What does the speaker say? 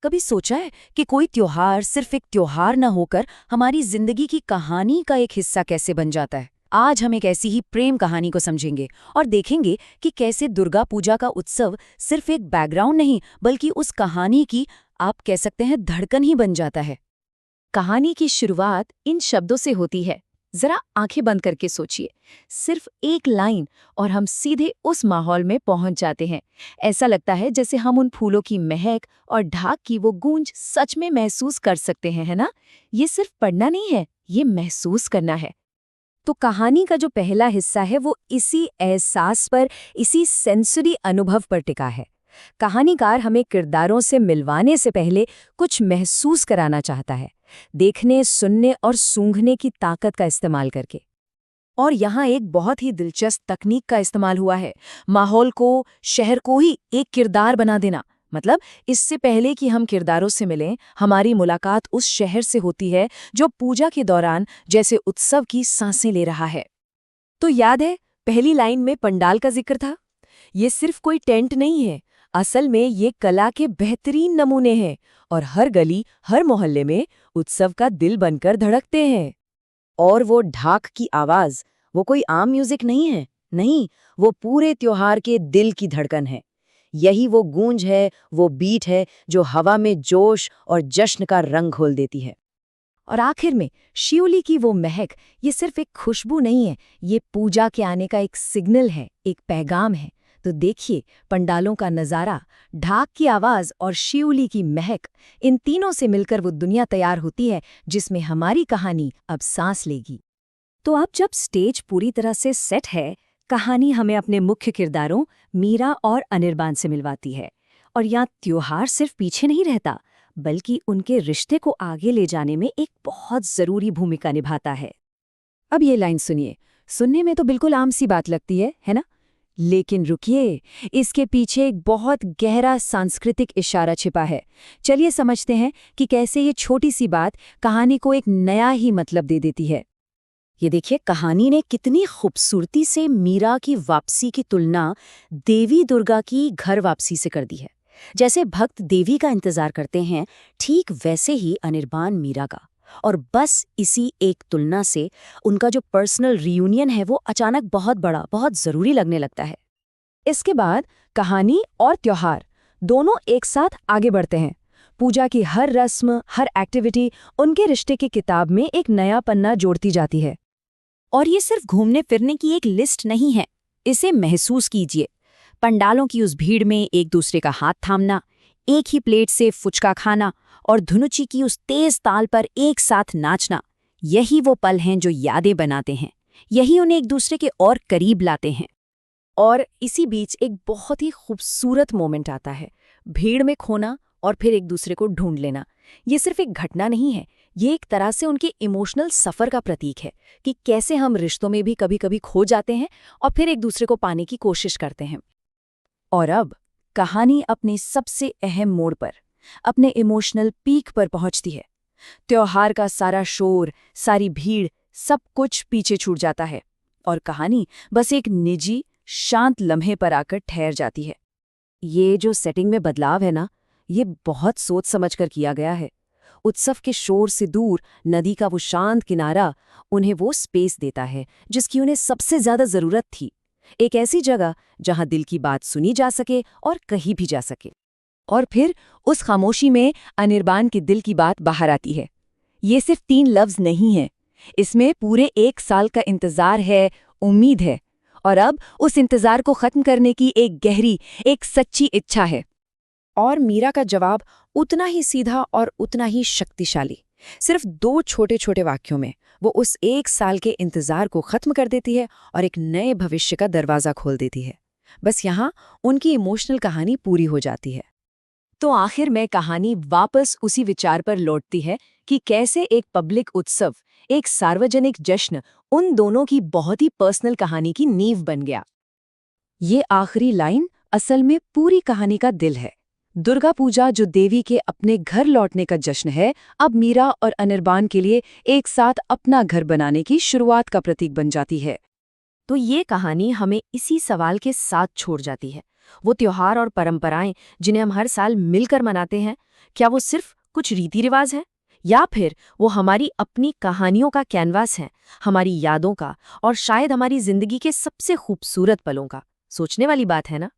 कभी सोचा है कि कोई त्योहार सिर्फ एक त्योहार न होकर हमारी जिंदगी की कहानी का एक हिस्सा कैसे बन जाता है? आज हम एक ऐसी ही प्रेम कहानी को समझेंगे और देखेंगे कि कैसे दुर्गा पूजा का उत्सव सिर्फ एक बैकग्राउंड नहीं बल्कि उस कहानी की, आप कह सकते हैं, धड़कन ही बन जाता है। कहानी की शुरुआत इन शब्दों से होती है। जरा आंखें बंद करके सोचिए, सिर्फ एक लाइन और हम सीधे उस माहौल में पहुंच जाते हैं। ऐसा लगता है जैसे हम उन फूलों की महक और ढाक की वो गूंज सच में महसूस कर सकते हैं, है ना? ये सिर्फ पढ़ना नहीं है, ये महसूस करना है। तो कहानी का जो पहला हिस्सा है वो इसी एहसास पर, इसी सेंसरी अनुभव पर टिका है। कहानीकार हमें किरदारों से मिलवाने से पहले कुछ महसूस कराना चाहता है, देखने, सुनने और सूंघने की ताकत का इस्तेमाल करके। और यहाँ एक बहुत ही दिलचस्प तकनीक का इस्तेमाल हुआ है, माहौल को, शहर को ही एक किरदार बना देना। मतलब इससे पहले कि हम किरदारों से मिलें, हमारी मुलाकात उस शहर से होती है जो पूजा के दौरान जैसे उत्सव की सांसें ले रहा है। तो याद है पहली लाइन में पंडाल का जिक्र था? ये सिर्फ कोई टेंट नहीं है, असल में ये कला के बेहतरीन नमूने हैं और हर गली, हर मोहल्ले में उत्सव का दिल बनकर धड़कते हैं। और वो ढाक की आवाज, वो कोई आम म्यूजिक नहीं है, नहीं, वो पूरे त्योहार के दिल की धड़कन है। यही वो गूंज है, वो बीट है जो हवा में जोश और जश्न का रंग घोल देती है। और आखिर में शिवली की वो महक, ये सिर्फ एक खुशबू नहीं है, ये पूजा के आने का एक सिग्नल है, एक पैगाम है। तो देखिए, पंडालों का नज़ारा, ढाक की आवाज़ और शिवली की महक, इन तीनों से मिलकर वो दुनिया तैयार होती है जिसमें हमारी कहानी अब सांस लेगी। तो अब जब स्टेज पूरी तरह से सेट है, कहानी हमें अपने मुख्य किरदारों मीरा और अनिर्बान से मिलवाती है। और यहाँ त्योहार सिर्फ पीछे नहीं रहता, बल्कि उनके रिश्ते को आगे ले जाने में एक बहुत ज़रूरी भूमिका निभाता है। अब ये लाइन सुनिए, सुनने में तो बिल्कुल आम सी बात लगती है ना? लेकिन रुकिए, इसके पीछे एक बहुत गहरा सांस्कृतिक इशारा छिपा है। चलिए समझते हैं कि कैसे ये छोटी सी बात कहानी को एक नया ही मतलब दे देती है। ये देखिए, कहानी ने कितनी खूबसूरती से मीरा की वापसी की तुलना देवी दुर्गा की घर वापसी से कर दी है। जैसे भक्त देवी का इंतजार करते हैं, ठीक वैसे ही अनिर्बान मीरा का। और बस इसी एक तुलना से उनका जो पर्सनल रियूनियन है वो अचानक बहुत बड़ा, बहुत जरूरी लगने लगता है। इसके बाद कहानी और त्योहार दोनों एक साथ आगे बढ़ते हैं। पूजा की हर रस्म, हर एक्टिविटी उनके रिश्ते की किताब में एक नया पन्ना जोड़ती जाती है। और ये सिर्फ घूमने फिरने की एक लिस्ट नहीं है, इसे महसूस कीजिए। पंडालों की उस भीड़ में एक दूसरे का हाथ थामना, एक ही प्लेट से फुचका खाना और धुनुची की उस तेज ताल पर एक साथ नाचना, यही वो पल हैं जो यादें बनाते हैं, यही उन्हें एक दूसरे के और करीब लाते हैं। और इसी बीच एक बहुत ही खूबसूरत मोमेंट आता है, भीड़ में खोना और फिर एक दूसरे को ढूंढ लेना। ये सिर्फ एक घटना नहीं है, ये एक तरह से उनके इमोशनल सफ़र का प्रतीक है कि कैसे हम रिश्तों में भी कभी कभी खो जाते हैं और फिर एक दूसरे को पाने की कोशिश करते हैं। और अब कहानी अपने सबसे अहम मोड़ पर, अपने इमोशनल पीक पर पहुंचती है। त्योहार का सारा शोर, सारी भीड़, सब कुछ पीछे छूट जाता है और कहानी बस एक निजी, शांत लम्हे पर आकर ठहर जाती है। ये जो सेटिंग में बदलाव है ना, ये बहुत सोच समझकर किया गया है। उत्सव के शोर से दूर नदी का वो शांत किनारा उन्हें वो स्पेस देता है जिसकी उन्हें सबसे ज्यादा जरूरत थी। एक ऐसी जगह जहां दिल की बात सुनी जा सके और कही भी जा सके। और फिर उस खामोशी में अनिर्बान के दिल की बात बाहर आती है। ये सिर्फ 3 लफ्ज नहीं है, इसमें पूरे 1 साल का इंतजार है, उम्मीद है, और अब उस इंतजार को खत्म करने की एक गहरी, एक सच्ची इच्छा है। और मीरा का जवाब उतना ही सीधा और उतना ही शक्तिशाली। सिर्फ 2 छोटे छोटे वाक्यों में वो उस 1 साल के इंतजार को खत्म कर देती है और एक नए भविष्य का दरवाजा खोल देती है। बस यहाँ उनकी इमोशनल कहानी पूरी हो जाती है। तो आखिर में कहानी वापस उसी विचार पर लौटती है कि कैसे एक पब्लिक उत्सव, एक सार्वजनिक जश्न उन दोनों की बहुत ही पर्सनल कहानी की नींव बन गया। ये आखिरी लाइन असल में पूरी कहानी का दिल है। दुर्गा पूजा जो देवी के अपने घर लौटने का जश्न है, अब मीरा और अनिर्बान के लिए एक साथ अपना घर बनाने की शुरुआत का प्रतीक बन जाती है। तो ये कहानी हमें इसी सवाल के साथ छोड़ जाती है, वो त्योहार और परंपराएं जिन्हें हम हर साल मिलकर मनाते हैं, क्या वो सिर्फ कुछ रीति रिवाज हैं, या फिर वो हमारी अपनी कहानियों का कैनवास है, हमारी यादों का और शायद हमारी जिंदगी के सबसे खूबसूरत पलों का? सोचने वाली बात है ना।